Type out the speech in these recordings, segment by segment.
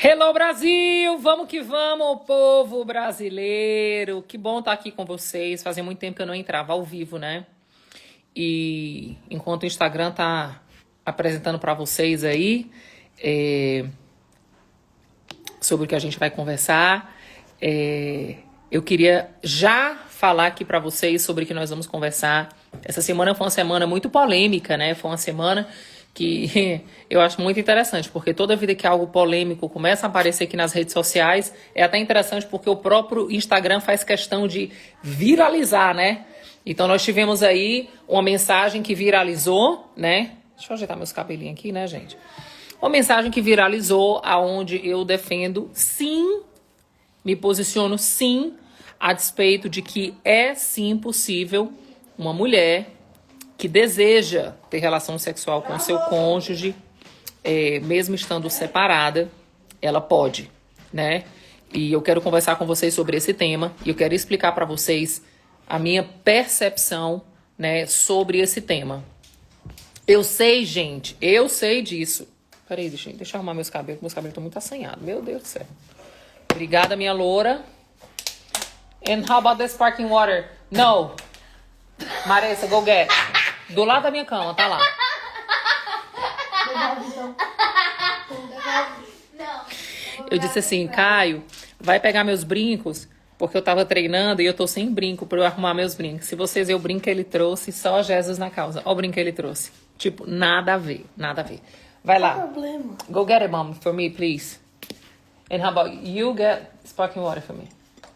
Hello Brasil, vamos que vamos, povo brasileiro. Que bom estar aqui com vocês. Fazia muito tempo que eu não entrava ao vivo, né? E enquanto o Instagram tá apresentando para vocês aí sobre o que a gente vai conversar, eu queria já falar aqui para vocês sobre o que nós vamos conversar. Essa semana foi uma semana muito polêmica, né? Foi uma semana que eu acho muito interessante, porque toda vida que algo polêmico começa a aparecer aqui nas redes sociais, é até interessante porque o próprio Instagram faz questão de viralizar, né? Então nós tivemos aí uma mensagem que viralizou, né? Deixa eu ajeitar meus cabelinhos aqui, né, gente? Uma mensagem que viralizou, aonde eu defendo, sim, me posiciono sim, a despeito de que é sim possível uma mulher que deseja ter relação sexual com seu cônjuge, mesmo estando separada, ela pode, né? E eu quero conversar com vocês sobre esse tema, e eu quero explicar para vocês a minha percepção, né, sobre esse tema. Eu sei, gente, eu sei disso. Peraí, deixa eu arrumar meus cabelos estão muito assanhados, meu Deus do céu. Obrigada, minha loura. And how about this sparkling water? No. Marissa, go get. Do lado da minha cama, tá lá. Eu disse assim, Caio, vai pegar meus brincos, porque eu tava treinando e eu tô sem brinco pra eu arrumar meus brincos. Se vocês verem o brinco que ele trouxe, só Jesus na causa. Ó o brinco que ele trouxe. Tipo, nada a ver, nada a ver. Vai lá. Não tem problema. Go get it, mom, for me, please. And how about you get sparkling water for me?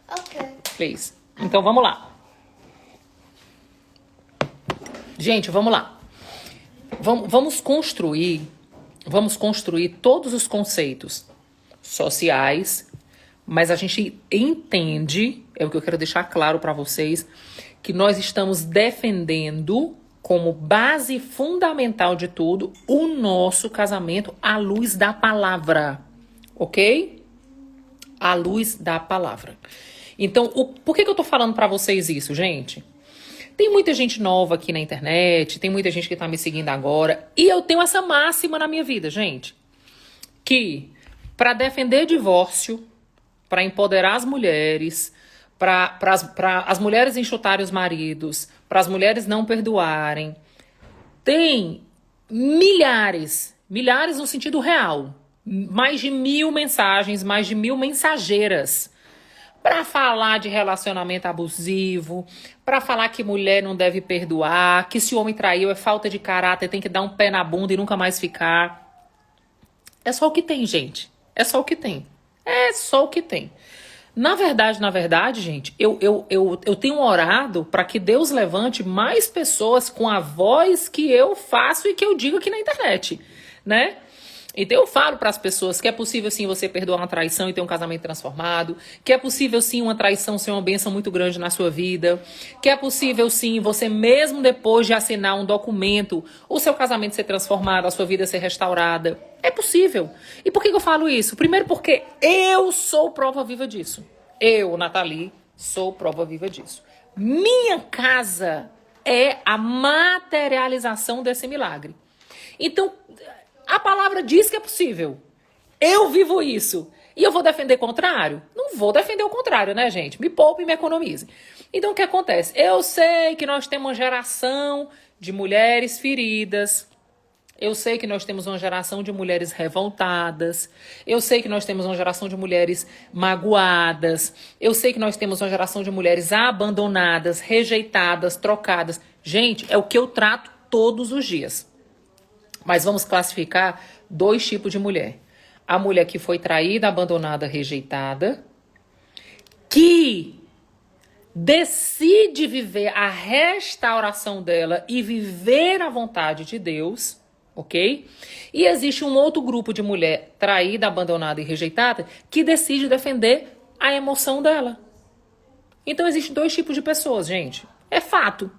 Ok. Please. Então, vamos lá. Gente, vamos lá. Vamos construir todos os conceitos sociais, mas a gente entende, é o que eu quero deixar claro para vocês, que nós estamos defendendo como base fundamental de tudo o nosso casamento à luz da palavra, ok? À luz da palavra. Então, por que eu tô falando para vocês isso, gente? Tem muita gente nova aqui na internet, tem muita gente que tá me seguindo agora, e eu tenho essa máxima na minha vida, gente, que para defender divórcio, para empoderar as mulheres, para as mulheres enxutarem os maridos, para as mulheres não perdoarem, tem milhares no sentido real, mais de 1000 mensagens, mais de 1000 mensageiras, para falar de relacionamento abusivo, para falar que mulher não deve perdoar, que se o homem traiu é falta de caráter, tem que dar um pé na bunda e nunca mais ficar. É só o que tem, gente. É só o que tem. É só o que tem. Na verdade, gente, eu tenho orado para que Deus levante mais pessoas com a voz que eu faço e que eu digo aqui na internet, né? Então eu falo para as pessoas que é possível sim você perdoar uma traição e ter um casamento transformado, que é possível sim uma traição ser uma bênção muito grande na sua vida, que é possível sim você mesmo depois de assinar um documento, o seu casamento ser transformado, a sua vida ser restaurada. É possível. E por que eu falo isso? Primeiro porque eu sou prova viva disso. Eu, Nathalie, sou prova viva disso. Minha casa é a materialização desse milagre. Então, a palavra diz que é possível. Eu vivo isso. E eu vou defender o contrário? Não vou defender o contrário, né, gente? Me poupe e me economize. Então, o que acontece? Eu sei que nós temos uma geração de mulheres feridas. Eu sei que nós temos uma geração de mulheres revoltadas. Eu sei que nós temos uma geração de mulheres magoadas. Eu sei que nós temos uma geração de mulheres abandonadas, rejeitadas, trocadas. Gente, é o que eu trato todos os dias. Mas vamos classificar 2 tipos de mulher. A mulher que foi traída, abandonada, rejeitada, que decide viver a restauração dela e viver a vontade de Deus, ok? E existe um outro grupo de mulher traída, abandonada e rejeitada que decide defender a emoção dela. Então existem 2 tipos de pessoas, gente. É fato.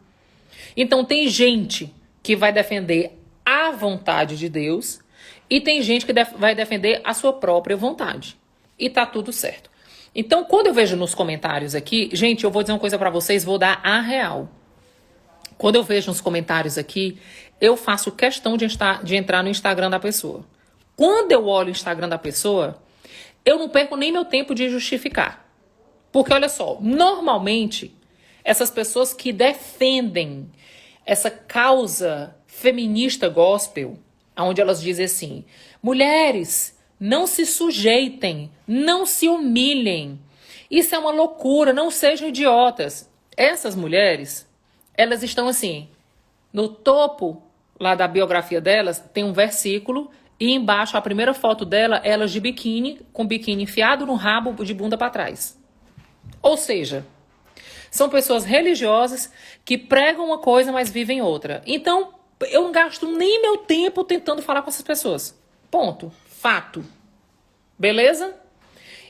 Então tem gente que vai defender a vontade de Deus e tem gente que vai defender a sua própria vontade. E tá tudo certo. Então, quando eu vejo nos comentários aqui, gente, eu vou dizer uma coisa pra vocês, vou dar a real. Quando eu vejo nos comentários aqui, eu faço questão de entrar no Instagram da pessoa. Quando eu olho o Instagram da pessoa, eu não perco nem meu tempo de justificar. Porque olha só, normalmente essas pessoas que defendem essa causa feminista gospel, onde elas dizem assim, mulheres, não se sujeitem, não se humilhem, isso é uma loucura, não sejam idiotas. Essas mulheres, elas estão assim, no topo lá da biografia delas, tem um versículo e embaixo a primeira foto dela, elas de biquíni, com o biquíni enfiado no rabo de bunda para trás. Ou seja, são pessoas religiosas que pregam uma coisa, mas vivem outra. Então, eu não gasto nem meu tempo tentando falar com essas pessoas. Ponto. Fato. Beleza?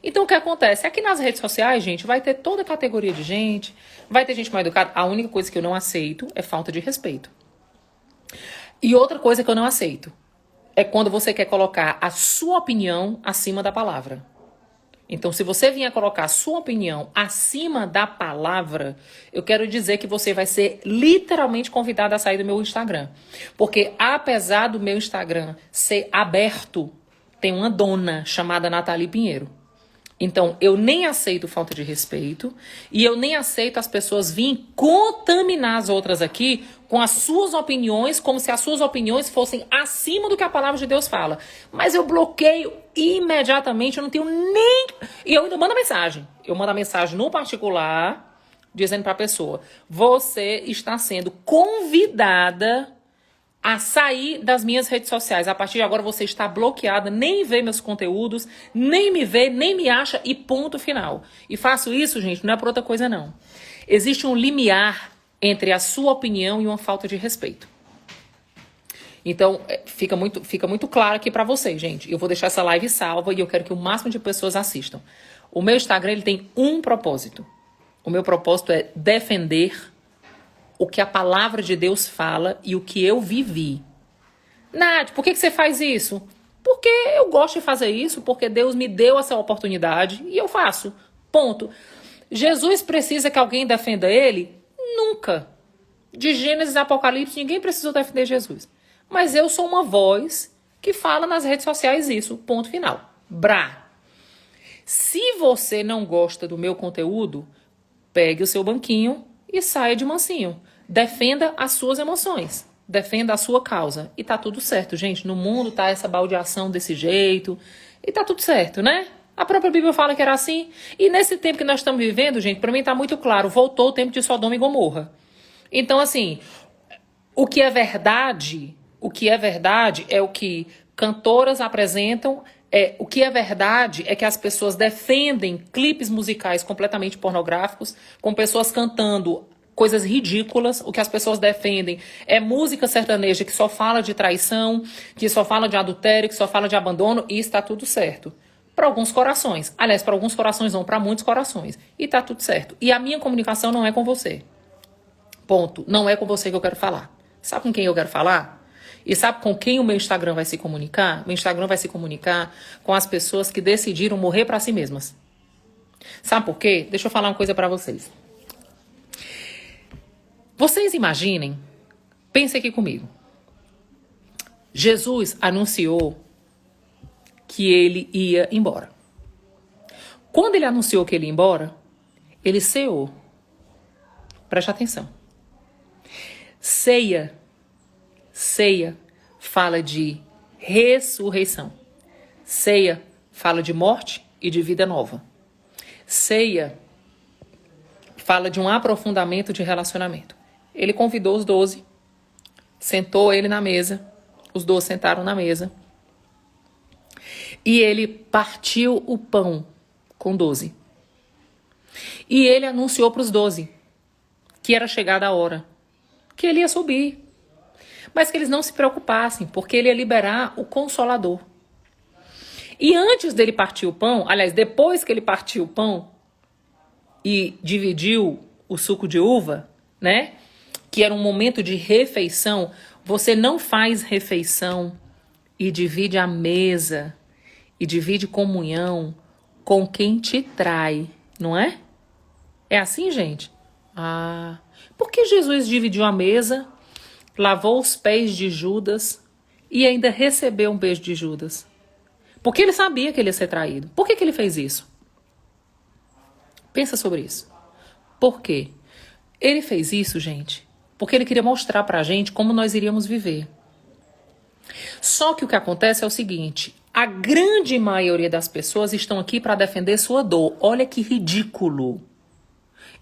Então, o que acontece? Aqui nas redes sociais, gente, vai ter toda categoria de gente, vai ter gente mal educada. A única coisa que eu não aceito é falta de respeito. E outra coisa que eu não aceito é quando você quer colocar a sua opinião acima da palavra. Então, se você vier colocar a sua opinião acima da palavra, eu quero dizer que você vai ser literalmente convidado a sair do meu Instagram. Porque apesar do meu Instagram ser aberto, tem uma dona chamada Nathalie Pinheiro. Então, eu nem aceito falta de respeito e eu nem aceito as pessoas virem contaminar as outras aqui com as suas opiniões, como se as suas opiniões fossem acima do que a palavra de Deus fala. Mas eu bloqueio imediatamente, eu não tenho nem... E eu ainda mando a mensagem. Eu mando a mensagem no particular, dizendo para a pessoa, você está sendo convidada a sair das minhas redes sociais. A partir de agora você está bloqueada, nem vê meus conteúdos, nem me vê, nem me acha e ponto final. E faço isso, gente, não é por outra coisa não. Existe um limiar entre a sua opinião e uma falta de respeito. Então, fica muito claro aqui pra vocês, gente. Eu vou deixar essa live salva e eu quero que o máximo de pessoas assistam. O meu Instagram, ele tem um propósito. O meu propósito é defender o que a palavra de Deus fala e o que eu vivi. Nath, por que você faz isso? Porque eu gosto de fazer isso, porque Deus me deu essa oportunidade e eu faço. Ponto. Jesus precisa que alguém defenda ele? Nunca. De Gênesis a Apocalipse, ninguém precisou defender Jesus. Mas eu sou uma voz que fala nas redes sociais isso. Ponto final. Brá. Se você não gosta do meu conteúdo, pegue o seu banquinho e saia de mansinho. Defenda as suas emoções. Defenda a sua causa. E tá tudo certo, gente. No mundo tá essa baldeação desse jeito. E tá tudo certo, né? A própria Bíblia fala que era assim. E nesse tempo que nós estamos vivendo, gente, pra mim tá muito claro. Voltou o tempo de Sodoma e Gomorra. Então, assim, o que é verdade é o que cantoras apresentam. O que é verdade é que as pessoas defendem clipes musicais completamente pornográficos, com pessoas cantando coisas ridículas. O que as pessoas defendem é música sertaneja que só fala de traição, que só fala de adultério, que só fala de abandono, e está tudo certo. Para alguns corações. Aliás, para alguns corações não, para muitos corações. E está tudo certo. E a minha comunicação não é com você. Ponto. Não é com você que eu quero falar. Sabe com quem eu quero falar? E sabe com quem o meu Instagram vai se comunicar? Meu Instagram vai se comunicar com as pessoas que decidiram morrer para si mesmas. Sabe por quê? Deixa eu falar uma coisa para vocês. Vocês imaginem, pensem aqui comigo. Jesus anunciou que ele ia embora. Quando ele anunciou que ele ia embora, ele ceou. Preste atenção. Ceia fala de ressurreição. Ceia fala de morte e de vida nova. Ceia fala de um aprofundamento de relacionamento. Ele convidou os 12, sentou ele na mesa, os 12 sentaram na mesa, e ele partiu o pão com 12. E ele anunciou para os 12 que era chegada a hora, que ele ia subir, mas que eles não se preocupassem, porque ele ia liberar o Consolador. E antes dele partir o pão, aliás, depois que ele partiu o pão e dividiu o suco de uva, né? Que era um momento de refeição. Você não faz refeição e divide a mesa e divide comunhão com quem te trai, não é? É assim, gente? Por que Jesus dividiu a mesa, lavou os pés de Judas e ainda recebeu um beijo de Judas? Porque ele sabia que ele ia ser traído. Por que ele fez isso? Pensa sobre isso. Por quê? Ele fez isso, gente, porque ele queria mostrar pra gente como nós iríamos viver. Só que o que acontece é o seguinte, a grande maioria das pessoas estão aqui para defender sua dor. Olha que ridículo.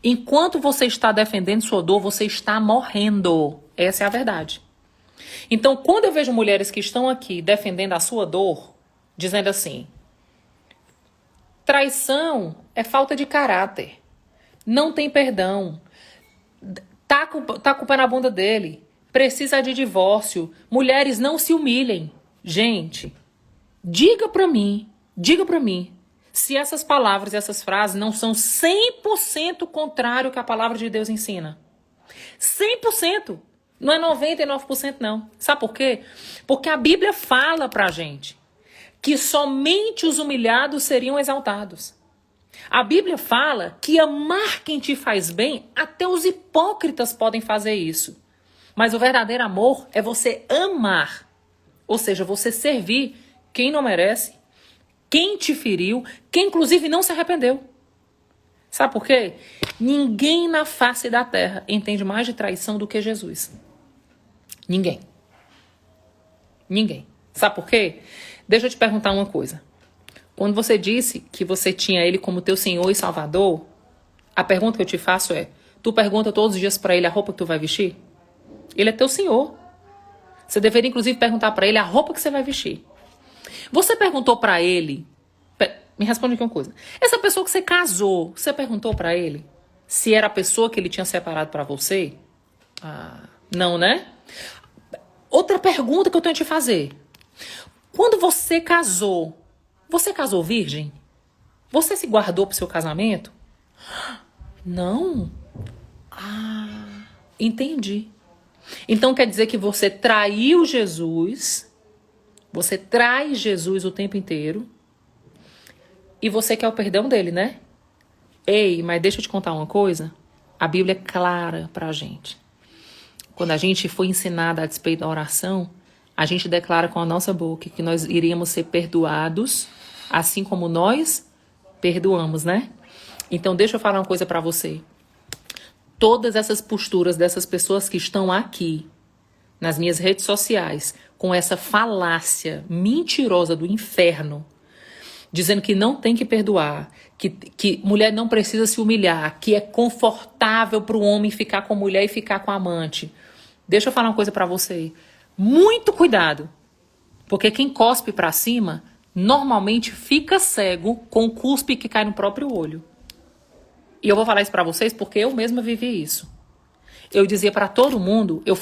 Enquanto você está defendendo sua dor, você está morrendo. Essa é a verdade. Então, quando eu vejo mulheres que estão aqui defendendo a sua dor, dizendo assim, traição é falta de caráter, não tem perdão, tá com o pé na bunda dele, precisa de divórcio, mulheres não se humilhem. Gente, diga pra mim, se essas palavras e essas frases não são 100% contrário ao que a palavra de Deus ensina. 100%. Não é 99% não. Sabe por quê? Porque a Bíblia fala pra gente que somente os humilhados seriam exaltados. A Bíblia fala que amar quem te faz bem, até os hipócritas podem fazer isso. Mas o verdadeiro amor é você amar. Ou seja, você servir quem não merece, quem te feriu, quem inclusive não se arrependeu. Sabe por quê? Ninguém na face da terra entende mais de traição do que Jesus. Ninguém. Ninguém. Sabe por quê? Deixa eu te perguntar uma coisa. Quando você disse que você tinha ele como teu Senhor e Salvador, a pergunta que eu te faço é, tu pergunta todos os dias pra ele a roupa que tu vai vestir? Ele é teu Senhor. Você deveria inclusive perguntar pra ele a roupa que você vai vestir. Você perguntou pra ele, me responde aqui uma coisa. Essa pessoa que você casou, você perguntou pra ele se era a pessoa que ele tinha separado pra você? Não, né? Outra pergunta que eu tenho que te fazer. Quando você casou virgem? Você se guardou pro seu casamento? Não. Entendi. Então quer dizer que você traiu Jesus, você trai Jesus o tempo inteiro e você quer o perdão dele, né? Ei, mas deixa eu te contar uma coisa. A Bíblia é clara pra gente. Quando a gente foi ensinada a despeito da oração, a gente declara com a nossa boca que nós iríamos ser perdoados, assim como nós perdoamos, né? Então deixa eu falar uma coisa pra você. Todas essas posturas dessas pessoas que estão aqui, nas minhas redes sociais, com essa falácia mentirosa do inferno, dizendo que não tem que perdoar, que mulher não precisa se humilhar, que é confortável para o homem ficar com mulher e ficar com amante. Deixa eu falar uma coisa para você. Muito cuidado, porque quem cospe para cima normalmente fica cego com o cuspe que cai no próprio olho. E eu vou falar isso para vocês porque eu mesma vivi isso. Eu dizia para todo mundo, eu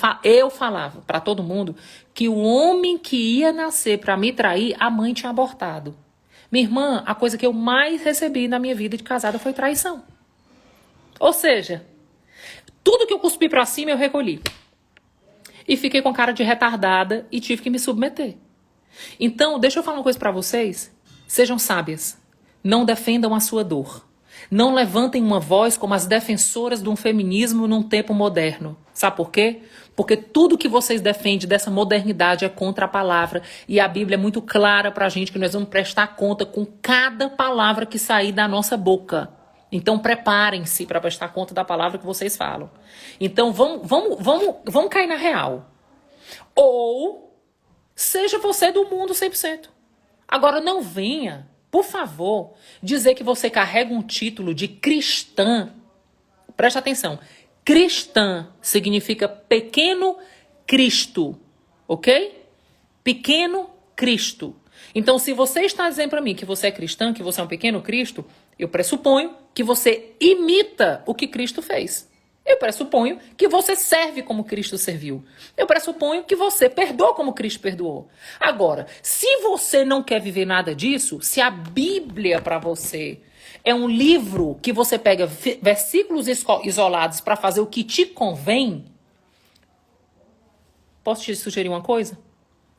falava para todo mundo que o homem que ia nascer para me trair, a mãe tinha abortado. Minha irmã, a coisa que eu mais recebi na minha vida de casada foi traição. Ou seja, tudo que eu cuspi para cima eu recolhi. E fiquei com cara de retardada e tive que me submeter. Então, deixa eu falar uma coisa para vocês. Sejam sábias. Não defendam a sua dor. Não levantem uma voz como as defensoras de um feminismo num tempo moderno. Sabe por quê? Porque tudo que vocês defendem dessa modernidade é contra a palavra. E a Bíblia é muito clara pra gente que nós vamos prestar conta com cada palavra que sair da nossa boca. Então preparem-se para prestar conta da palavra que vocês falam. Então vamos cair na real. Ou seja você do mundo 100%. Agora não venha, por favor, dizer que você carrega um título de cristã. Presta atenção. Cristã significa pequeno Cristo, ok? Pequeno Cristo. Então, se você está dizendo para mim que você é cristã, que você é um pequeno Cristo, eu pressuponho que você imita o que Cristo fez. Eu pressuponho que você serve como Cristo serviu. Eu pressuponho que você perdoa como Cristo perdoou. Agora, se você não quer viver nada disso, se a Bíblia para você é um livro que você pega versículos isolados para fazer o que te convém, posso te sugerir uma coisa?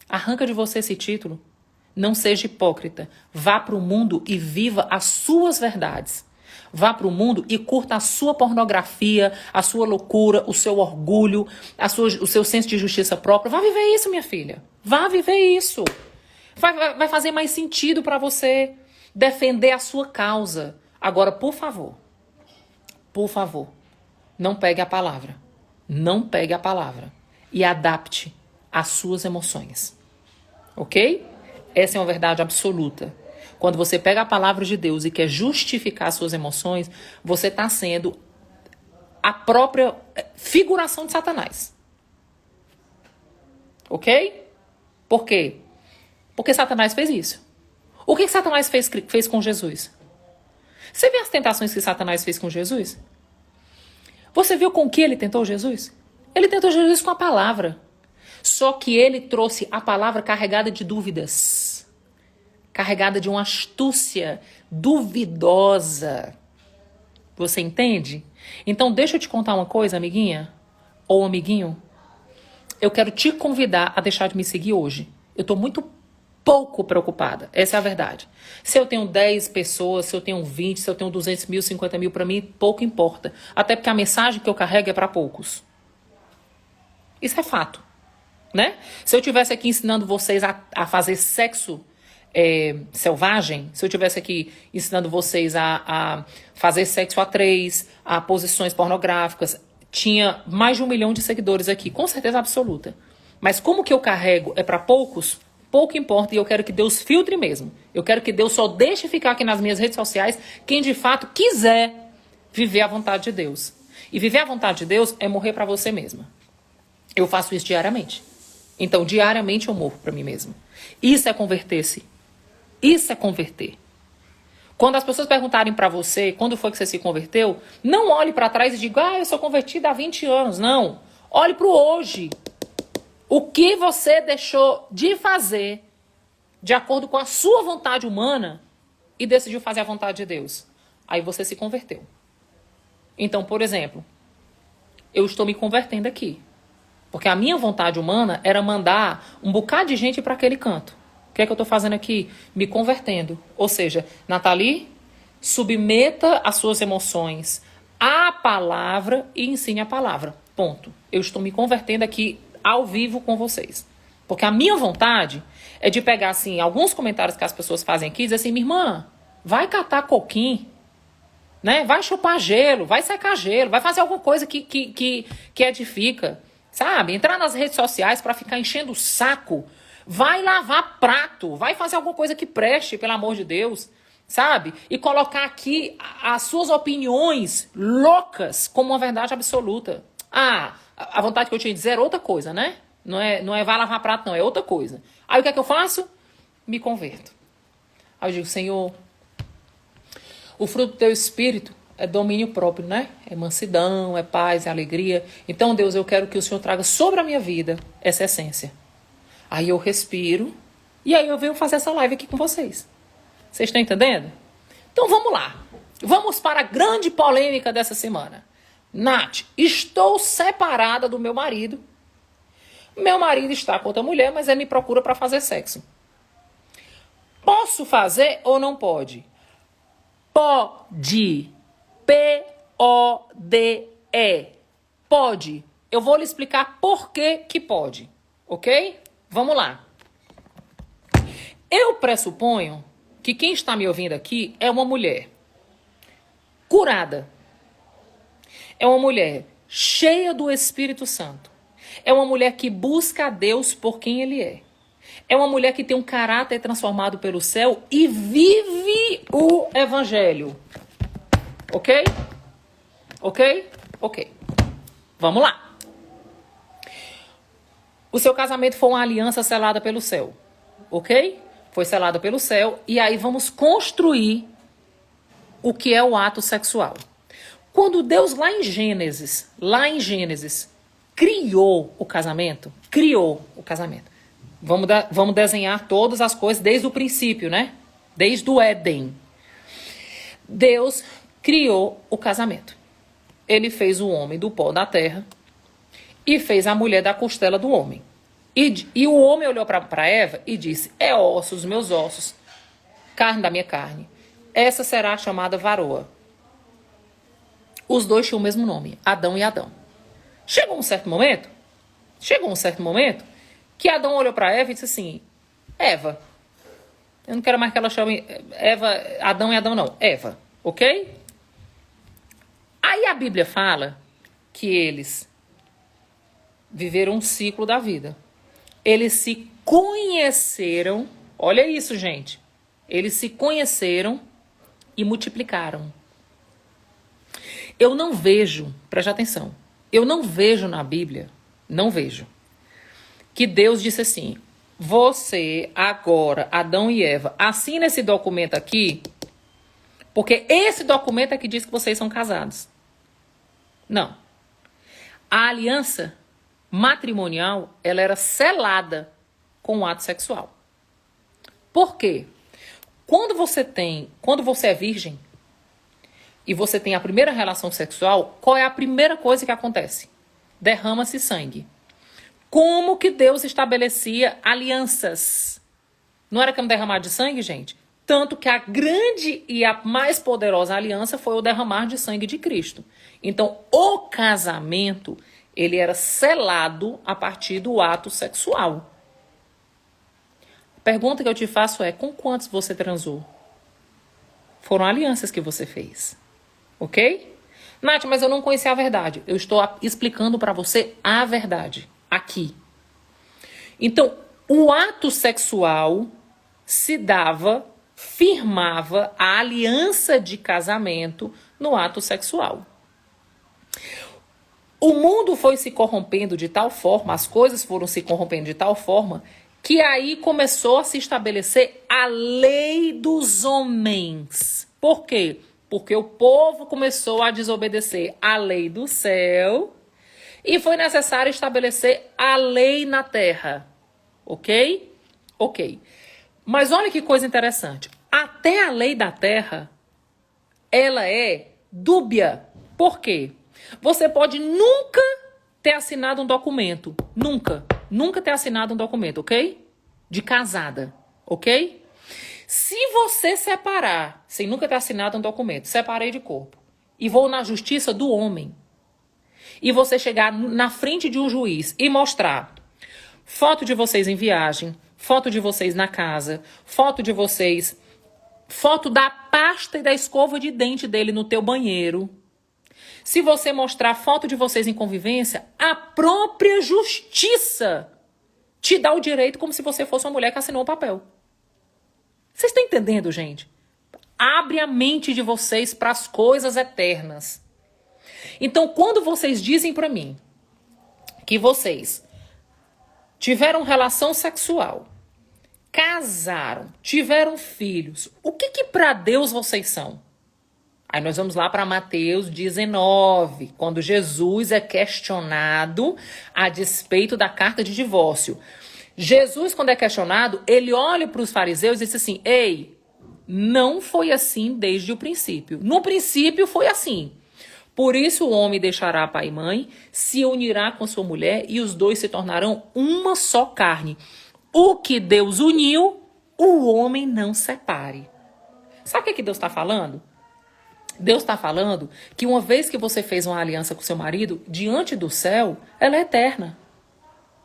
Arranca de você esse título. Não seja hipócrita. Vá para o mundo e viva as suas verdades. Vá para o mundo e curta a sua pornografia, a sua loucura, o seu orgulho, o seu senso de justiça própria. Vá viver isso, minha filha. Vá viver isso. Vai fazer mais sentido para você defender a sua causa. Agora, por favor, não pegue a palavra. Não pegue a palavra. E adapte às suas emoções. Ok? Essa é uma verdade absoluta. Quando você pega a palavra de Deus e quer justificar suas emoções, você está sendo a própria figuração de Satanás. Ok? Por quê? Porque Satanás fez isso. O que Satanás fez com Jesus? Você vê as tentações que Satanás fez com Jesus? Você viu com que ele tentou Jesus? Ele tentou Jesus com a palavra. Só que ele trouxe a palavra carregada de dúvidas. Carregada de uma astúcia duvidosa. Você entende? Então deixa eu te contar uma coisa, amiguinha. Ou amiguinho. Eu quero te convidar a deixar de me seguir hoje. Eu tô muito pouco preocupada. Essa é a verdade. Se eu tenho 10 pessoas, se eu tenho 20, se eu tenho 200 mil, 50 mil, pra mim pouco importa. Até porque a mensagem que eu carrego é pra poucos. Isso é fato. Né? Se eu tivesse aqui ensinando vocês a fazer sexo selvagem, se eu tivesse aqui ensinando vocês a fazer sexo a 3, a posições pornográficas, tinha mais de 1 milhão de seguidores aqui, com certeza absoluta. Mas como que eu carrego é para poucos, pouco importa, e eu quero que Deus filtre mesmo. Eu quero que Deus só deixe ficar aqui nas minhas redes sociais quem de fato quiser viver a vontade de Deus. E viver a vontade de Deus é morrer para você mesma. Eu faço isso diariamente. Então, diariamente eu morro para mim mesmo. Isso é converter-se. Isso é converter. Quando as pessoas perguntarem para você quando foi que você se converteu, não olhe para trás e diga, eu sou convertida há 20 anos. Não. Olhe para o hoje. O que você deixou de fazer de acordo com a sua vontade humana e decidiu fazer a vontade de Deus. Aí você se converteu. Então, por exemplo, eu estou me convertendo aqui. Porque a minha vontade humana era mandar um bocado de gente para aquele canto. O que é que eu estou fazendo aqui? Me convertendo. Ou seja, Nathalie, submeta as suas emoções à palavra e ensine a palavra. Ponto. Eu estou me convertendo aqui ao vivo com vocês. Porque a minha vontade é de pegar, assim, alguns comentários que as pessoas fazem aqui e dizer assim, minha irmã, vai catar coquinho, né? Vai chupar gelo, vai secar gelo, vai fazer alguma coisa que edifica. Sabe? Entrar nas redes sociais para ficar enchendo o saco. Vai lavar prato. Vai fazer alguma coisa que preste, pelo amor de Deus. Sabe? E colocar aqui as suas opiniões loucas como uma verdade absoluta. A vontade que eu tinha de dizer era outra coisa, né? Não é vai lavar prato, não. É outra coisa. Aí o que é que eu faço? Me converto. Aí eu digo, Senhor, o fruto do teu espírito é domínio próprio, né? É mansidão, é paz, é alegria. Então, Deus, eu quero que o Senhor traga sobre a minha vida essa essência. Aí eu respiro e aí eu venho fazer essa live aqui com vocês. Vocês estão entendendo? Então, vamos lá. Vamos para a grande polêmica dessa semana. Nath, estou separada do meu marido. Meu marido está com outra mulher, mas ele me procura para fazer sexo. Posso fazer ou não pode? Pode. P-O-D-E. Pode. Eu vou lhe explicar por que pode. Ok? Vamos lá. Eu pressuponho que quem está me ouvindo aqui é uma mulher curada. É uma mulher cheia do Espírito Santo. É uma mulher que busca a Deus por quem Ele é. É uma mulher que tem um caráter transformado pelo céu e vive o Evangelho. Ok? Ok? Ok. Vamos lá. O seu casamento foi uma aliança selada pelo céu. Ok? Foi selada pelo céu. E aí vamos construir o que é o ato sexual. Quando Deus lá em Gênesis, criou o casamento. Vamos desenhar todas as coisas desde o princípio, né? Desde o Éden. Deus criou o casamento. Ele fez o homem do pó da terra e fez a mulher da costela do homem. E o homem olhou para Eva e disse, é osso dos meus ossos, carne da minha carne. Essa será chamada varoa. Os dois tinham o mesmo nome, Adão e Adão. Chegou um certo momento que Adão olhou para Eva e disse assim, Eva, Eu não quero mais que ela chame Eva, Adão e Adão, não. Eva, ok? Aí a Bíblia fala que eles viveram um ciclo da vida. Eles se conheceram, olha isso, gente. Eles se conheceram e multiplicaram. Eu não vejo, preste atenção, eu não vejo na Bíblia, não vejo, que Deus disse assim, você agora, Adão e Eva, assina esse documento aqui, porque esse documento é que diz que vocês são casados. Não. A aliança matrimonial, ela era selada com o ato sexual. Por quê? Quando você é virgem e você tem a primeira relação sexual, qual é a primeira coisa que acontece? Derrama-se sangue. Como que Deus estabelecia alianças? Não era que um derramar de sangue, gente? Tanto que a grande e a mais poderosa aliança foi o derramar de sangue de Cristo. Então, o casamento, ele era selado a partir do ato sexual. A pergunta que eu te faço é, com quantos você transou? Foram alianças que você fez, ok? Nath, mas eu não conhecia a verdade. Eu estou explicando para você a verdade, aqui. Então, o ato sexual se dava, firmava a aliança de casamento no ato sexual. O mundo foi se corrompendo de tal forma, as coisas foram se corrompendo de tal forma, que aí começou a se estabelecer a lei dos homens. Por quê? Porque o povo começou a desobedecer a lei do céu e foi necessário estabelecer a lei na terra. Ok? Ok. Mas olha que coisa interessante. Até a lei da terra, ela é dúbia. Por quê? Você pode nunca ter assinado um documento. Nunca. Nunca ter assinado um documento, ok? De casada, ok? Se você separar, sem nunca ter assinado um documento, separei de corpo, e vou na justiça do homem, e você chegar na frente de um juiz e mostrar foto de vocês em viagem, foto de vocês na casa, foto de vocês, foto da pasta e da escova de dente dele no teu banheiro. Se você mostrar foto de vocês em convivência, a própria justiça te dá o direito como se você fosse uma mulher que assinou o papel. Vocês estão entendendo, gente? Abre a mente de vocês para as coisas eternas. Então, quando vocês dizem para mim que vocês tiveram relação sexual, casaram, tiveram filhos, o que para Deus vocês são? Aí nós vamos lá para Mateus 19, quando Jesus é questionado a despeito da carta de divórcio. Jesus, quando é questionado, ele olha para os fariseus e diz assim, ei, não foi assim desde o princípio. No princípio foi assim. Por isso o homem deixará pai e mãe, se unirá com sua mulher e os dois se tornarão uma só carne. O que Deus uniu, o homem não separe. Sabe o que Deus está falando? Deus está falando que uma vez que você fez uma aliança com seu marido, diante do céu, ela é eterna.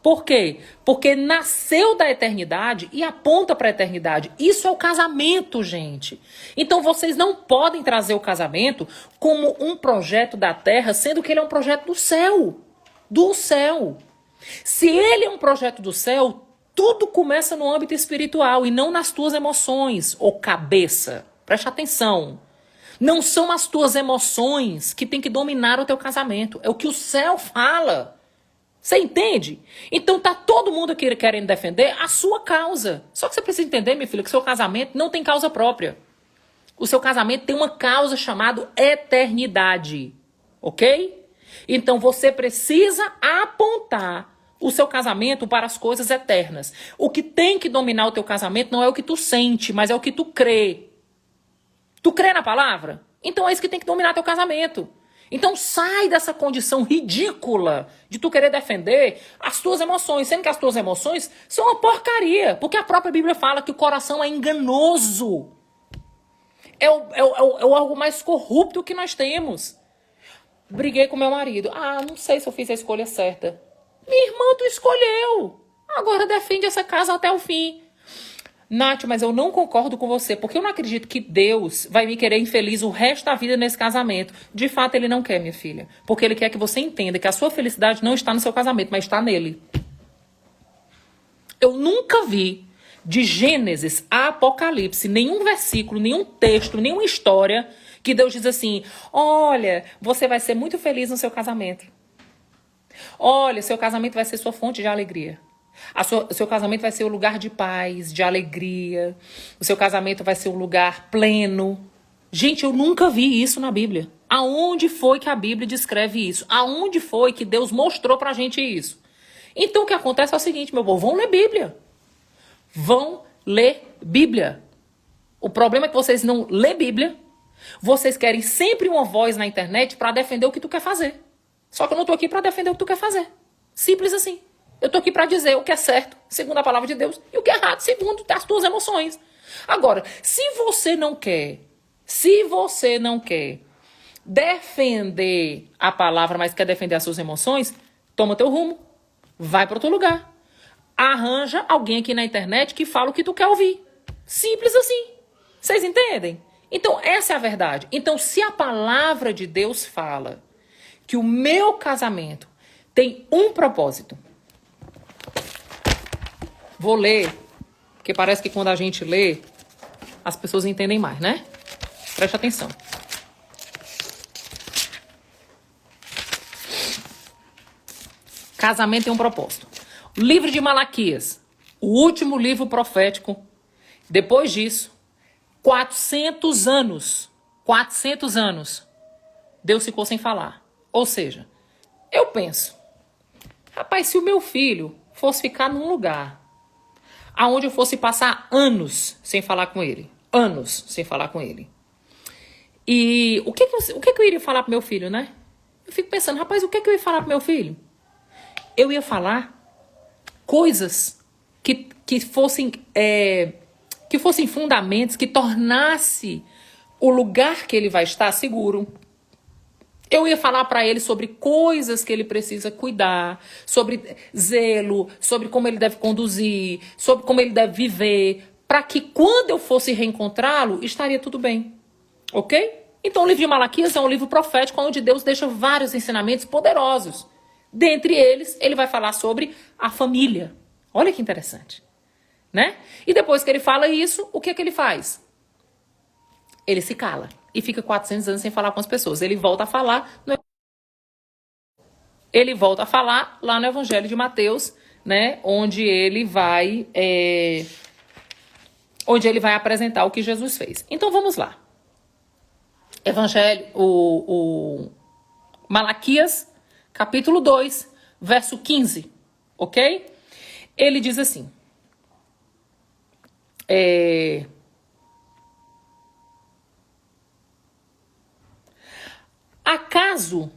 Por quê? Porque nasceu da eternidade e aponta para a eternidade. Isso é o casamento, gente. Então vocês não podem trazer o casamento como um projeto da terra, sendo que ele é um projeto do céu. Do céu. Se ele é um projeto do céu, tudo começa no âmbito espiritual e não nas tuas emoções ou cabeça. Preste atenção. Não são as tuas emoções que tem que dominar o teu casamento. É o que o céu fala. Você entende? Então tá todo mundo aqui querendo defender a sua causa. Só que você precisa entender, minha filha, que seu casamento não tem causa própria. O seu casamento tem uma causa chamada eternidade. Ok? Então você precisa apontar o seu casamento para as coisas eternas. O que tem que dominar o teu casamento não é o que tu sente, mas é o que tu crê. Tu crê na palavra? Então é isso que tem que dominar teu casamento. Então sai dessa condição ridícula de tu querer defender as tuas emoções, sendo que as tuas emoções são uma porcaria, porque a própria Bíblia fala que o coração é enganoso. É o algo mais corrupto que nós temos. Briguei com meu marido. Não sei se eu fiz a escolha certa. Minha irmã, tu escolheu. Agora defende essa casa até o fim. Nath, mas eu não concordo com você, porque eu não acredito que Deus vai me querer infeliz o resto da vida nesse casamento. De fato, ele não quer, minha filha. Porque ele quer que você entenda que a sua felicidade não está no seu casamento, mas está nele. Eu nunca vi, de Gênesis a Apocalipse, nenhum versículo, nenhum texto, nenhuma história que Deus diz assim: olha, você vai ser muito feliz no seu casamento. Olha, seu casamento vai ser sua fonte de alegria. O seu casamento vai ser um lugar de paz, de alegria. O seu casamento vai ser um lugar pleno. Gente, eu nunca vi isso na Bíblia. Aonde foi que a Bíblia descreve isso? Aonde foi que Deus mostrou pra gente isso? Então o que acontece é o seguinte, meu povo, vão ler Bíblia. Vão ler Bíblia. O problema é que vocês não lê Bíblia. Vocês querem sempre uma voz na internet pra defender o que tu quer fazer. Só que eu não tô aqui pra defender o que tu quer fazer. Simples assim. Eu tô aqui pra dizer o que é certo, segundo a palavra de Deus, e o que é errado, segundo as tuas emoções. Agora, se você não quer defender a palavra, mas quer defender as suas emoções, toma teu rumo. Vai para outro lugar. Arranja alguém aqui na internet que fala o que tu quer ouvir. Simples assim. Vocês entendem? Então, essa é a verdade. Então, se a palavra de Deus fala que o meu casamento tem um propósito, vou ler, porque parece que quando a gente lê, as pessoas entendem mais, né? Preste atenção. Casamento tem um propósito. Livro de Malaquias, o último livro profético. Depois disso, 400 anos, Deus ficou sem falar. Ou seja, eu penso, rapaz, se o meu filho fosse ficar num lugar aonde eu fosse passar anos sem falar com ele. E o que eu iria falar pro meu filho, né? Eu fico pensando, rapaz, o que eu ia falar pro meu filho? Eu ia falar coisas que fossem fundamentos, que tornasse o lugar que ele vai estar seguro. Eu ia falar para ele sobre coisas que ele precisa cuidar, sobre zelo, sobre como ele deve conduzir, sobre como ele deve viver, para que quando eu fosse reencontrá-lo, estaria tudo bem. Ok? Então o livro de Malaquias é um livro profético onde Deus deixa vários ensinamentos poderosos. Dentre eles, ele vai falar sobre a família. Olha que interessante, né? E depois que ele fala isso, o que é que ele faz? Ele se cala e fica 400 anos sem falar com as pessoas. Ele volta a falar lá no Evangelho de Mateus, né? Onde ele vai apresentar o que Jesus fez. Então vamos lá. Evangelho, o Malaquias, capítulo 2, verso 15, ok? Ele diz assim, acaso,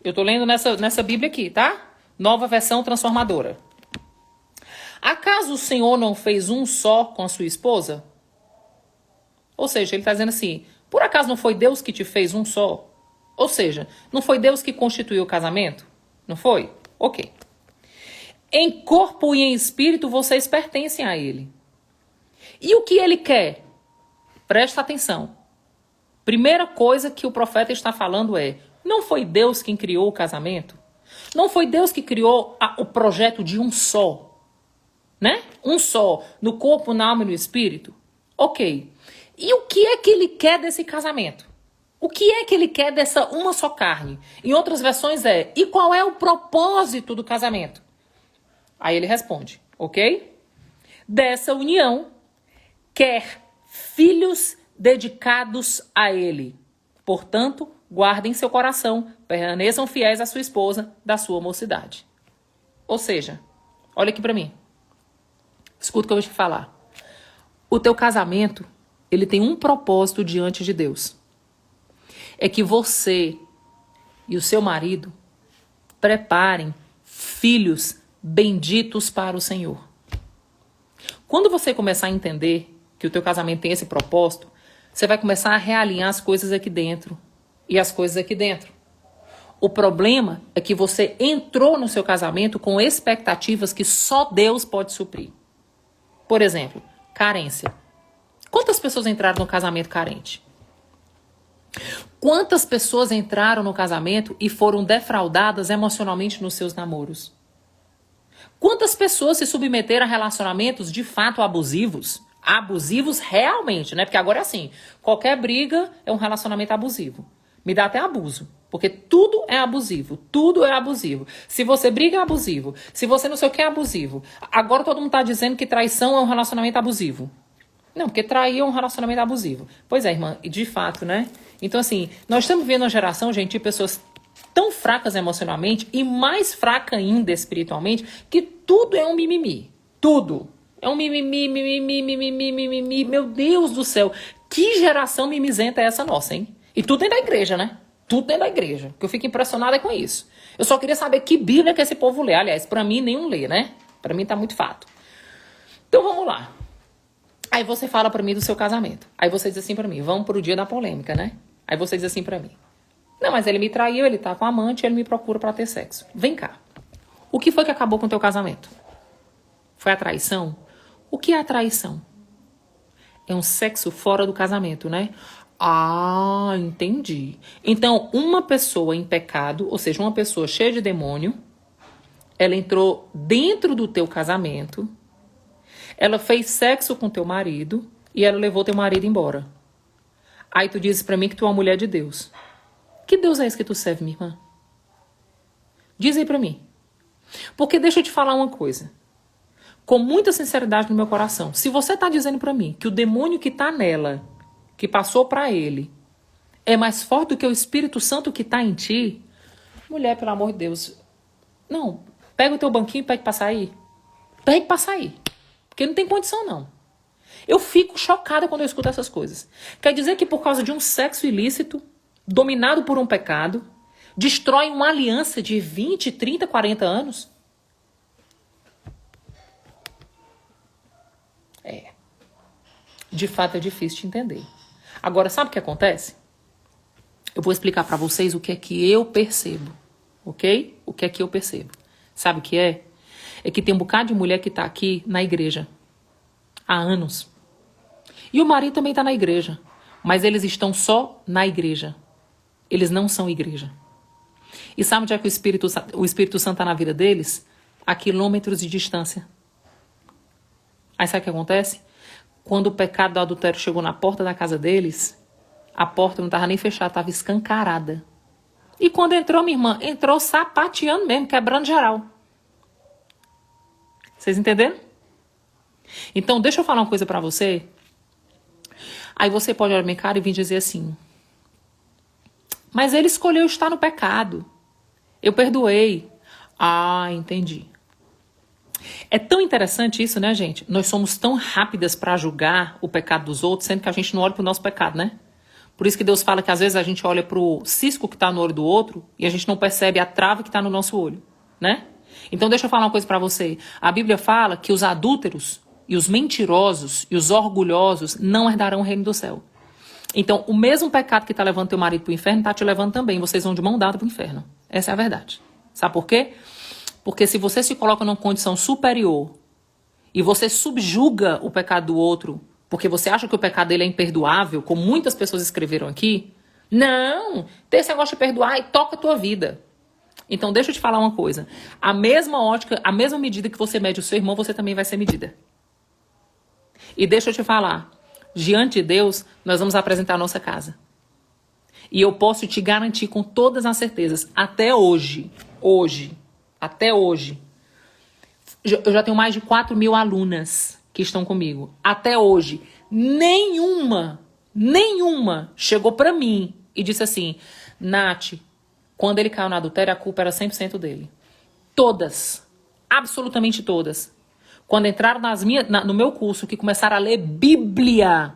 eu tô lendo nessa Bíblia aqui, tá? Nova versão transformadora. Acaso o Senhor não fez um só com a sua esposa? Ou seja, ele está dizendo assim, por acaso não foi Deus que te fez um só? Ou seja, não foi Deus que constituiu o casamento? Não foi? Ok. Em corpo e em espírito vocês pertencem a ele. E o que ele quer? Presta atenção. Primeira coisa que o profeta está falando é, não foi Deus quem criou o casamento? Não foi Deus que criou o projeto de um só? Né? Um só, no corpo, na alma e no espírito? Ok. E o que é que ele quer desse casamento? O que é que ele quer dessa uma só carne? Em outras versões e qual é o propósito do casamento? Aí ele responde, ok? Dessa união, quer filhos dedicados a ele. Portanto, guardem seu coração, permaneçam fiéis à sua esposa da sua mocidade. Ou seja, olha aqui pra mim. Escuta o que eu vou te falar. O teu casamento, ele tem um propósito diante de Deus. É que você e o seu marido preparem filhos benditos para o Senhor. Quando você começar a entender que o teu casamento tem esse propósito, você vai começar a realinhar as coisas aqui dentro e as coisas aqui dentro. O problema é que você entrou no seu casamento com expectativas que só Deus pode suprir. Por exemplo, carência. Quantas pessoas entraram no casamento carente? Quantas pessoas entraram no casamento e foram defraudadas emocionalmente nos seus namoros? Quantas pessoas se submeteram a relacionamentos de fato abusivos? Abusivos realmente, né? Porque agora é assim, qualquer briga é um relacionamento abusivo. Me dá até abuso, porque tudo é abusivo, tudo é abusivo. Se você briga é abusivo, se você não sei o que é abusivo. Agora todo mundo tá dizendo que traição é um relacionamento abusivo. Não, porque trair é um relacionamento abusivo. Pois é, irmã, de fato, né? Então assim, nós estamos vivendo uma geração, gente, de pessoas tão fracas emocionalmente e mais fraca ainda espiritualmente, que tudo é um mimimi. Tudo. É um mimimi, mimimi, mimimi, mimimi. Meu Deus do céu. Que geração mimizenta é essa nossa, hein? E tudo dentro da igreja, né? Tudo dentro da igreja. Que eu fico impressionada com isso. Eu só queria saber que Bíblia que esse povo lê. Aliás, pra mim nenhum lê, né? Pra mim tá muito fato. Então vamos lá. Aí você fala pra mim do seu casamento. Aí você diz assim pra mim, vamos pro dia da polêmica, né? Aí você diz assim pra mim. Não, mas ele me traiu, ele tá com amante, ele me procura pra ter sexo. Vem cá. O que foi que acabou com o teu casamento? Foi a traição? O que é a traição? É um sexo fora do casamento, né? Ah, entendi. Então, uma pessoa em pecado, ou seja, uma pessoa cheia de demônio, ela entrou dentro do teu casamento, ela fez sexo com teu marido e ela levou teu marido embora. Aí tu dizes pra mim que tu é uma mulher de Deus. Que Deus é esse que tu serve, minha irmã? Diz aí pra mim. Porque deixa eu te falar uma coisa. Com muita sinceridade no meu coração. Se você tá dizendo pra mim que o demônio que tá nela, que passou pra ele, é mais forte do que o Espírito Santo que tá em ti, mulher, pelo amor de Deus, não, pega o teu banquinho e pede pra sair. Pede pra sair. Porque não tem condição, não. Eu fico chocada quando eu escuto essas coisas. Quer dizer que por causa de um sexo ilícito, dominado por um pecado, destrói uma aliança de 20, 30, 40 anos? É. De fato é difícil de entender. Agora, sabe o que acontece? Eu vou explicar pra vocês o que é que eu percebo, ok? O que é que eu percebo. Sabe o que é? É que tem um bocado de mulher que tá aqui na igreja há anos. E o marido também tá na igreja. Mas eles estão só na igreja. Eles não são igreja. E sabe onde é que o Espírito Santo está na vida deles? A quilômetros de distância. Aí sabe o que acontece? Quando o pecado do adultério chegou na porta da casa deles, a porta não estava nem fechada, estava escancarada. E quando entrou, minha irmã, entrou sapateando mesmo, quebrando geral. Vocês entenderam? Então, deixa eu falar uma coisa pra você. Aí você pode olhar minha cara e vir dizer assim, mas ele escolheu estar no pecado. Eu perdoei. Ah, entendi. É tão interessante isso, né, gente? Nós somos tão rápidas para julgar o pecado dos outros, sendo que a gente não olha pro nosso pecado, né? Por isso que Deus fala que às vezes a gente olha pro cisco que tá no olho do outro e a gente não percebe a trave que tá no nosso olho, né? Então deixa eu falar uma coisa para você. A Bíblia fala que os adúlteros e os mentirosos e os orgulhosos não herdarão o reino do céu. Então, o mesmo pecado que está levando teu marido para o inferno está te levando também. Vocês vão de mão dada para o inferno. Essa é a verdade. Sabe por quê? Porque se você se coloca numa condição superior e você subjuga o pecado do outro porque você acha que o pecado dele é imperdoável, como muitas pessoas escreveram aqui, não, tem esse negócio de perdoar e toca a tua vida. Então, deixa eu te falar uma coisa. A mesma ótica, a mesma medida que você mede o seu irmão, você também vai ser medida. E deixa eu te falar. Diante de Deus, nós vamos apresentar a nossa casa. E eu posso te garantir com todas as certezas, até hoje, até hoje, eu já tenho mais de 4.000 alunas que estão comigo. Até hoje, nenhuma chegou pra mim e disse assim, Nath, quando ele caiu no adultério, a culpa era 100% dele. Todas, absolutamente todas. Quando entraram no meu curso, que começaram a ler Bíblia,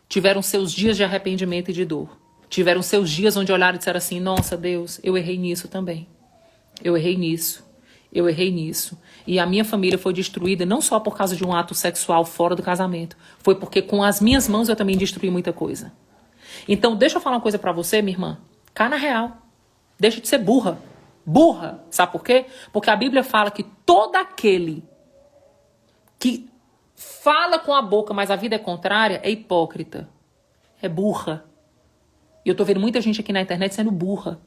tiveram seus dias de arrependimento e de dor. Tiveram seus dias onde olharam e disseram assim, nossa Deus, eu errei nisso também. Eu errei nisso. Eu errei nisso. E a minha família foi destruída não só por causa de um ato sexual fora do casamento. Foi porque com as minhas mãos eu também destruí muita coisa. Então, deixa eu falar uma coisa pra você, minha irmã. Cá na real. Deixa de ser burra. Burra. Sabe por quê? Porque a Bíblia fala que todo aquele que fala com a boca, mas a vida é contrária, é hipócrita. É burra. E eu tô vendo muita gente aqui na internet sendo burra.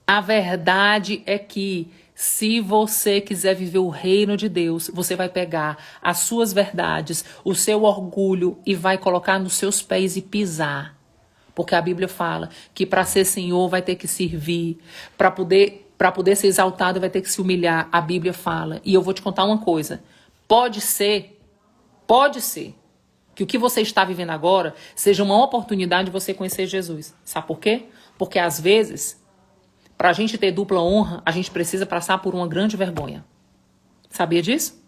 A verdade é que se você quiser viver o reino de Deus, você vai pegar as suas verdades, o seu orgulho e vai colocar nos seus pés e pisar. Porque a Bíblia fala que para ser Senhor vai ter que servir, para poder ser exaltado vai ter que se humilhar. A Bíblia fala. E eu vou te contar uma coisa. Pode ser que o que você está vivendo agora seja uma oportunidade de você conhecer Jesus. Sabe por quê? Porque às vezes, para a gente ter dupla honra, a gente precisa passar por uma grande vergonha. Sabia disso?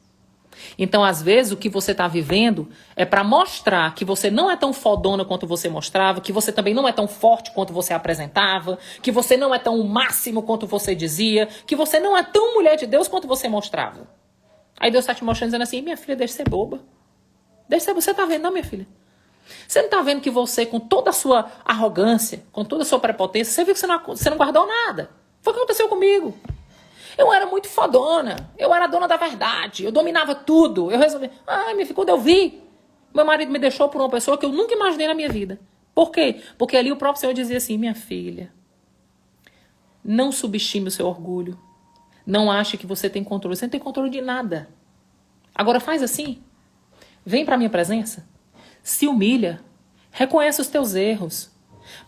Então, às vezes, o que você está vivendo é para mostrar que você não é tão fodona quanto você mostrava, que você também não é tão forte quanto você apresentava, que você não é tão o máximo quanto você dizia, que você não é tão mulher de Deus quanto você mostrava. Aí Deus está te mostrando, dizendo assim, minha filha, deixa de ser boba. Deixa de ser, você está vendo, não, minha filha? Você não está vendo que você, com toda a sua arrogância, com toda a sua prepotência, você viu que você não guardou nada. Foi o que aconteceu comigo. Eu era muito fodona. Eu era dona da verdade. Eu dominava tudo. Eu resolvi... Ai, minha filha, quando eu vi, meu marido me deixou por uma pessoa que eu nunca imaginei na minha vida. Por quê? Porque ali o próprio Senhor dizia assim, minha filha, não subestime o seu orgulho. Não ache que você tem controle. Você não tem controle de nada. Agora faz assim. Vem para a minha presença. Se humilha. Reconhece os teus erros.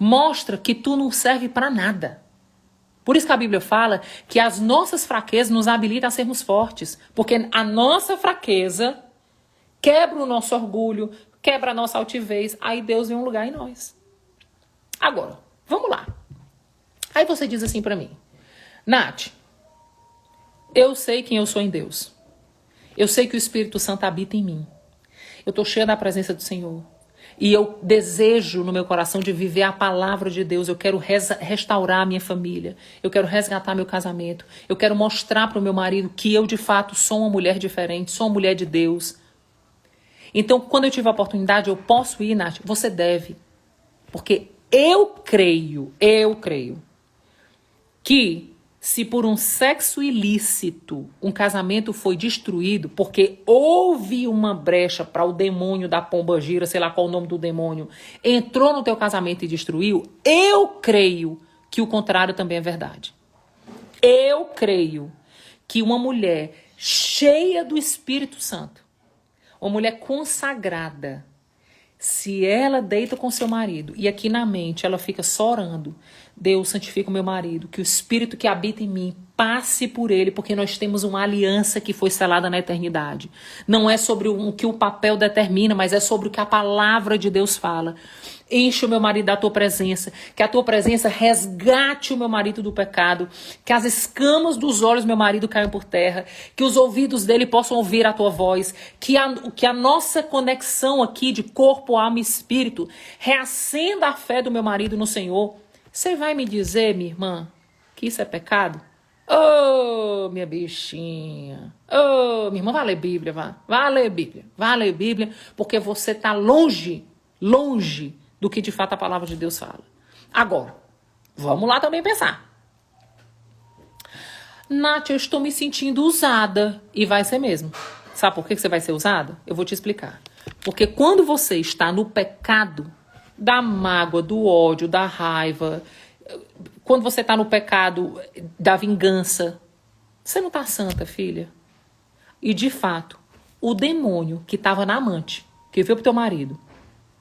Mostra que tu não serve para nada. Por isso que a Bíblia fala que as nossas fraquezas nos habilitam a sermos fortes. Porque a nossa fraqueza quebra o nosso orgulho, quebra a nossa altivez. Aí Deus vem um lugar em nós. Agora, vamos lá. Aí você diz assim para mim, Nath, eu sei quem eu sou em Deus. Eu sei que o Espírito Santo habita em mim. Eu estou cheia da presença do Senhor. E eu desejo no meu coração de viver a palavra de Deus. Eu quero restaurar a minha família. Eu quero resgatar meu casamento. Eu quero mostrar para o meu marido que eu, de fato, sou uma mulher diferente. Sou uma mulher de Deus. Então, quando eu tiver a oportunidade, eu posso ir, Nath? Você deve. Porque eu creio que se por um sexo ilícito um casamento foi destruído, porque houve uma brecha para o demônio da pombagira, sei lá qual o nome do demônio, entrou no teu casamento e destruiu, eu creio que o contrário também é verdade. Eu creio que uma mulher cheia do Espírito Santo, uma mulher consagrada, se ela deita com seu marido e aqui na mente ela fica só orando, Deus santifica o meu marido, que o Espírito que habita em mim passe por ele, porque nós temos uma aliança que foi selada na eternidade. Não é sobre o que o papel determina, mas é sobre o que a palavra de Deus fala. Enche o meu marido da tua presença, que a tua presença resgate o meu marido do pecado, que as escamas dos olhos do meu marido caiam por terra, que os ouvidos dele possam ouvir a tua voz, que a nossa conexão aqui de corpo, alma e espírito reacenda a fé do meu marido no Senhor. Você vai me dizer, minha irmã, que isso é pecado? Oh, minha bichinha. Oh, minha irmã, vai ler Bíblia, vai ler Bíblia. Vai ler Bíblia, porque você está longe do que de fato a palavra de Deus fala. Agora, vamos lá também pensar. Nath, eu estou me sentindo usada. E vai ser mesmo. Sabe por que você vai ser usada? Eu vou te explicar. Porque quando você está no pecado da mágoa, do ódio, da raiva, quando você está no pecado da vingança, você não está santa, filha. E de fato, o demônio que estava na amante, que veio pro teu marido,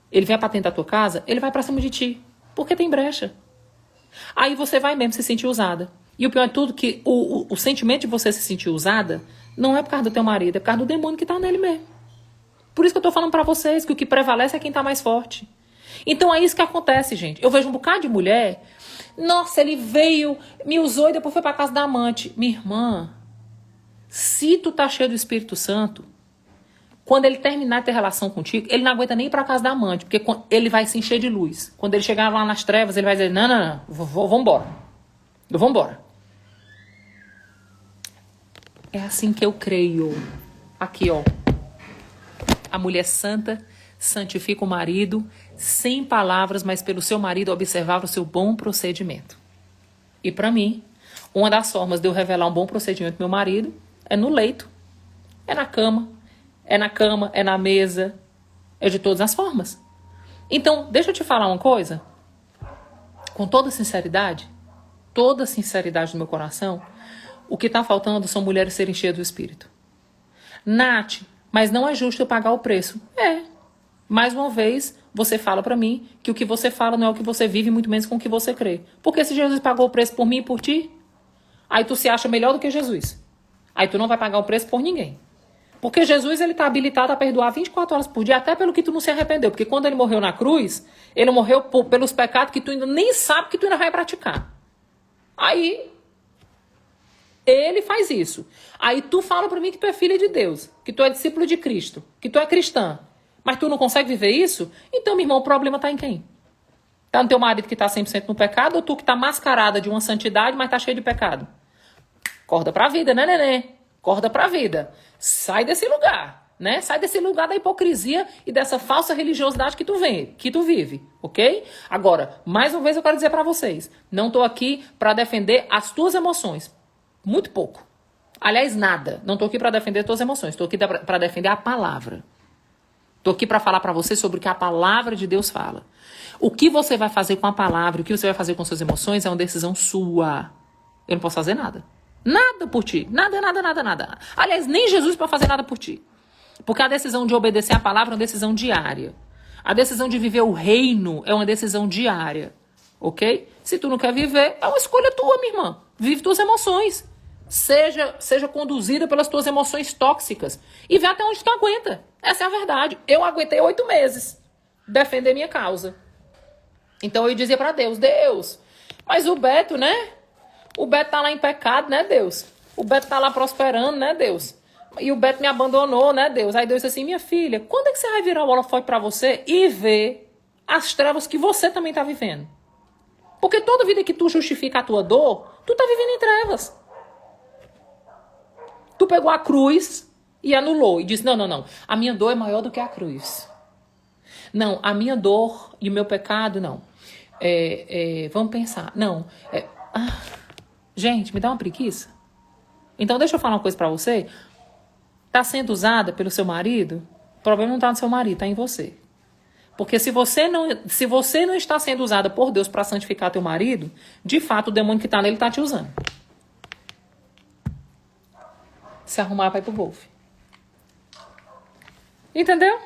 ele vem para dentro da tua casa, ele vai para cima de ti, porque tem brecha. Aí você vai mesmo se sentir usada. E o pior de tudo é que o sentimento de você se sentir usada não é por causa do teu marido, é por causa do demônio que está nele mesmo. Por isso que eu tô falando para vocês que o que prevalece é quem tá mais forte. Então é isso que acontece, gente. Eu vejo um bocado de mulher, nossa, ele veio, me usou e depois foi para casa da amante. Minha irmã, se tu tá cheio do Espírito Santo, quando ele terminar de ter relação contigo, ele não aguenta nem ir pra casa da amante, porque ele vai se encher de luz. Quando ele chegar lá nas trevas, ele vai dizer, não, vambora. Vambora. É assim que eu creio. Aqui, ó. A mulher santa santifica o marido, sem palavras, mas pelo seu marido observar o seu bom procedimento. E para mim, uma das formas de eu revelar um bom procedimento do meu marido é no leito. É na cama, é na mesa, é de todas as formas. Então, deixa eu te falar uma coisa, com toda sinceridade do meu coração, o que está faltando são mulheres serem cheias do Espírito. Nath, mas não é justo eu pagar o preço. Mais uma vez, você fala pra mim que o que você fala não é o que você vive, muito menos com o que você crê. Porque se Jesus pagou o preço por mim e por ti, aí tu se acha melhor do que Jesus. Aí tu não vai pagar o preço por ninguém. Porque Jesus, ele tá habilitado a perdoar 24 horas por dia, até pelo que tu não se arrependeu. Porque quando ele morreu na cruz, ele morreu pelos pecados que tu ainda nem sabe que tu ainda vai praticar. Aí, ele faz isso. Aí tu fala pra mim que tu é filha de Deus, que tu é discípulo de Cristo, que tu é cristã. Mas tu não consegue viver isso? Então, meu irmão, o problema tá em quem? Tá no teu marido que tá 100% no pecado, ou tu que tá mascarada de uma santidade, mas tá cheio de pecado? Acorda pra vida, né, nenê? Acorda pra vida. Sai desse lugar, né? Sai desse lugar da hipocrisia e dessa falsa religiosidade que tu vive, ok? Agora, mais uma vez eu quero dizer pra vocês, não tô aqui pra defender as tuas emoções. Muito pouco. Aliás, nada. Não tô aqui pra defender as tuas emoções. Tô aqui pra defender a palavra. Tô aqui para falar para você sobre o que a palavra de Deus fala. O que você vai fazer com a palavra, o que você vai fazer com suas emoções é uma decisão sua. Eu não posso fazer nada. Nada por ti. Nada. Aliás, nem Jesus pode fazer nada por ti. Porque a decisão de obedecer a palavra é uma decisão diária. A decisão de viver o reino é uma decisão diária. Ok? Se tu não quer viver, é uma escolha tua, minha irmã. Vive tuas emoções. Seja conduzida pelas tuas emoções tóxicas. E vê até onde tu aguenta. Essa é a verdade. Eu aguentei 8 meses defender minha causa. Então eu dizia pra Deus, mas o Beto, né? O Beto tá lá em pecado, né, Deus? O Beto tá lá prosperando, né, Deus? E o Beto me abandonou, né, Deus? Aí Deus disse assim, minha filha, quando é que você vai virar o holofote pra você e ver as trevas que você também tá vivendo? Porque toda vida que tu justifica a tua dor, tu tá vivendo em trevas. Tu pegou a cruz e anulou. E disse, não. A minha dor é maior do que a cruz. Não, a minha dor e o meu pecado, não. Vamos pensar. Não. Gente, me dá uma preguiça. Então, deixa eu falar uma coisa pra você. Tá sendo usada pelo seu marido? O problema não tá no seu marido, tá em você. Porque se você não está sendo usada por Deus pra santificar teu marido, de fato, o demônio que tá nele tá te usando. Se arrumar, vai pro golfe. Entendeu?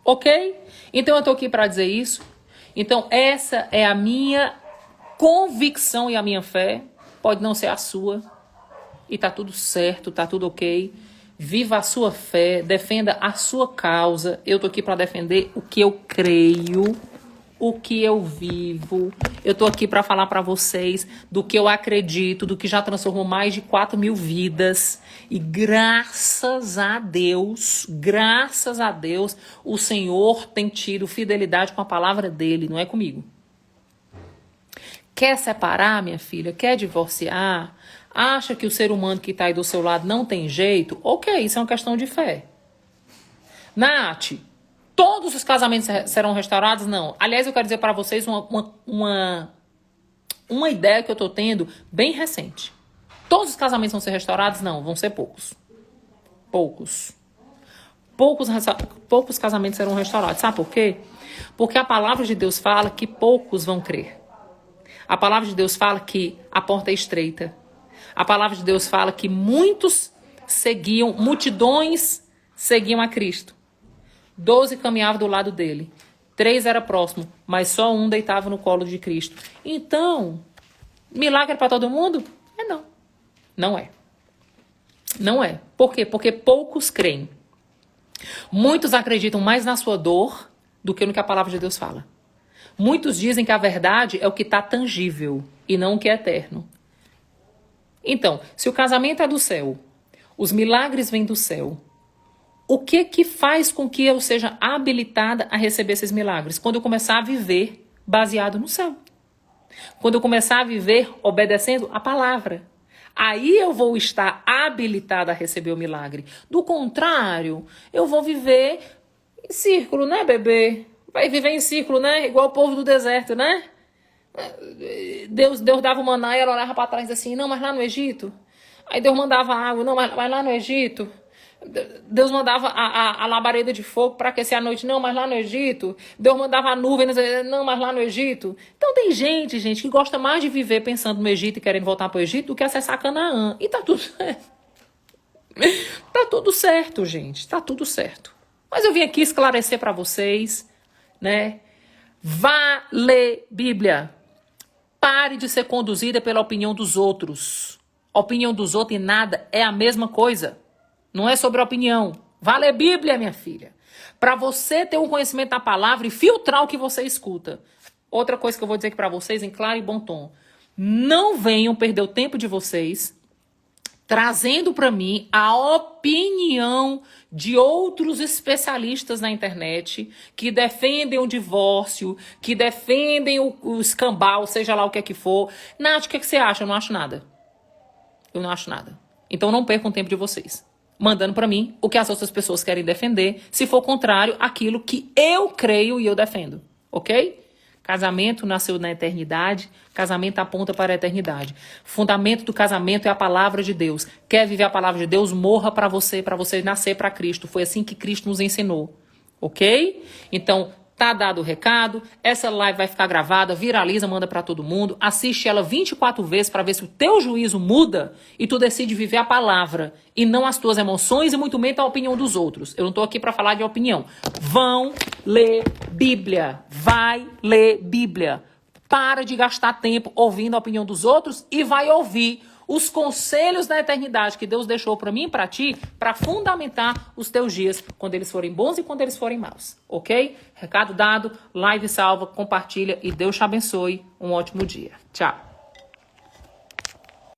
Ok? Então eu tô aqui para dizer isso. Então essa é a minha convicção e a minha fé. Pode não ser a sua. E tá tudo certo, tá tudo ok. Viva a sua fé, defenda a sua causa. Eu tô aqui para defender o que eu creio, o que eu vivo. Eu tô aqui para falar para vocês do que eu acredito, do que já transformou mais de 4.000 vidas. E graças a Deus, o Senhor tem tido fidelidade com a palavra dele, não é comigo. Quer separar, minha filha? Quer divorciar? Acha que o ser humano que tá aí do seu lado não tem jeito? Ok, isso é uma questão de fé. Nath, todos os casamentos serão restaurados? Não. Aliás, eu quero dizer para vocês uma ideia que eu tô tendo bem recente. Todos os casamentos vão ser restaurados? Não, vão ser poucos. Poucos casamentos serão restaurados. Sabe por quê? Porque a palavra de Deus fala que poucos vão crer. A palavra de Deus fala que a porta é estreita. A palavra de Deus fala que multidões seguiam a Cristo. 12 caminhavam do lado dele. 3 era próximo, mas só um deitava no colo de Cristo. Então, milagre para todo mundo? Não. Não é. Não é. Por quê? Porque poucos creem. Muitos acreditam mais na sua dor do que no que a palavra de Deus fala. Muitos dizem que a verdade é o que está tangível e não o que é eterno. Então, se o casamento é do céu, os milagres vêm do céu, o que faz com que eu seja habilitada a receber esses milagres? Quando eu começar a viver baseado no céu. Quando eu começar a viver obedecendo a palavra. Aí eu vou estar habilitada a receber o milagre. Do contrário, eu vou viver em círculo, né, bebê? Vai viver em círculo, né? Igual o povo do deserto, né? Deus dava o maná e ela olhava para trás assim, não, mas lá no Egito. Aí Deus mandava água, não, mas lá no Egito. Deus mandava a labareda de fogo para aquecer a noite. Não, mas lá no Egito. Deus mandava a nuvem. Não, mas lá no Egito. Então tem gente, que gosta mais de viver pensando no Egito e querendo voltar para o Egito do que acessar Canaã. E tá tudo certo. Tá tudo certo, gente. Tá tudo certo. Mas eu vim aqui esclarecer para vocês, né? Vá ler Bíblia. Pare de ser conduzida pela opinião dos outros. A opinião dos outros e nada é a mesma coisa. Não é sobre a opinião. Vá ler Bíblia, minha filha. Para você ter um conhecimento da palavra e filtrar o que você escuta. Outra coisa que eu vou dizer aqui para vocês em claro e bom tom. Não venham perder o tempo de vocês trazendo para mim a opinião de outros especialistas na internet que defendem o divórcio, que defendem o escambau, seja lá o que é que for. Nath, o que você acha? Eu não acho nada. Eu não acho nada. Então não percam o tempo de vocês mandando para mim o que as outras pessoas querem defender, se for contrário àquilo que eu creio e eu defendo, ok? Casamento nasceu na eternidade, casamento aponta para a eternidade. Fundamento do casamento é a palavra de Deus. Quer viver a palavra de Deus? Morra para você nascer para Cristo. Foi assim que Cristo nos ensinou, ok? Então, tá dado o recado, essa live vai ficar gravada, viraliza, manda para todo mundo, assiste ela 24 vezes para ver se o teu juízo muda e tu decide viver a palavra e não as tuas emoções e muito menos a opinião dos outros. Eu não tô aqui para falar de opinião. Vão ler Bíblia. Vai ler Bíblia. Para de gastar tempo ouvindo a opinião dos outros e vai ouvir os conselhos da eternidade que Deus deixou para mim e para ti, para fundamentar os teus dias, quando eles forem bons e quando eles forem maus, ok? Recado dado, live salva, compartilha e Deus te abençoe. Um ótimo dia. Tchau.